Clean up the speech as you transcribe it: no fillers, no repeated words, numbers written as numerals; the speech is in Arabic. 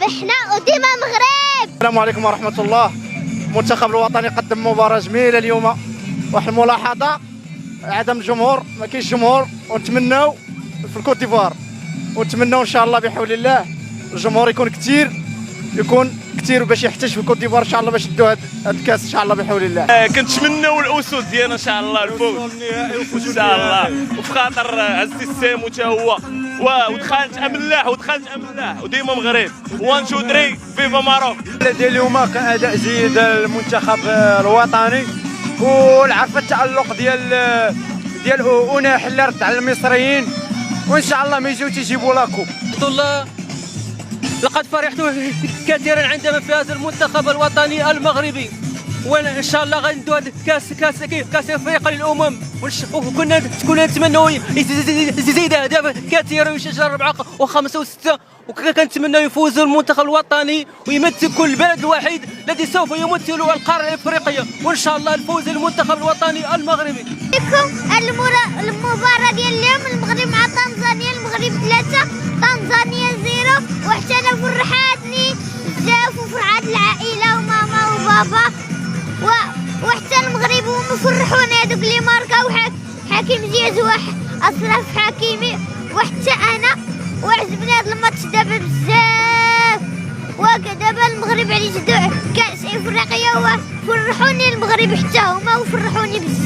حنا وديما المغرب. السلام عليكم ورحمة الله. المنتخب الوطني قدم مباراة جميلة اليوم. واحد الملاحظة، عدم الجمهور، ما كاينش جمهور، ونتمناو في الكوت ديفوار، ونتمناو ان شاء الله بحول الله الجمهور يكون كثير باش يحتاج في الكوت ديفوار ان شاء الله باش يدوا هاد الكاس ان شاء الله بحول الله. كنتمناو الاسود ديالنا ان شاء الله الفوز ان شاء الله، وفي خاطر عز السيستم حتى هو ودخلت املاح وديما مغرب 1 2 3 فيفا ماروك. ديال اليوم كان اداء جيد المنتخب الوطني، والعرفه التالق ديال اوناح اللي رد على المصريين، وان شاء الله ما يجيو تيجيبوا لاكو. لقد فرحت كثيرا عندما فاز المنتخب الوطني المغربي، وان شاء الله غندوا كاس افريقيا للامم، وكنا نتمنوا يزيد اهداف كثيره ويشجع 4 و5 و6، وكنتمنى يفوز المنتخب الوطني ويمثل البلد الوحيد الذي سوف يمثل القاره الافريقيه، وان شاء الله الفوز المنتخب الوطني المغربي. المباراة ديال اليوم المغرب مع تنزانيا، المغرب 3 تنزانيا 0، وحتى انا فرحاتني بزاف وفرحات العائله وماما وبابا، وحتى المغرب هما فرحوني هذوك اللي ماركاو حكيم زياز واشرف حكيمي، وحتى انا وعجبني هذا الماتش دابا بزاف، ودابا المغرب على جدو كاس افريقيا وفرحوني المغرب حتى هما وفرحوني بزاف.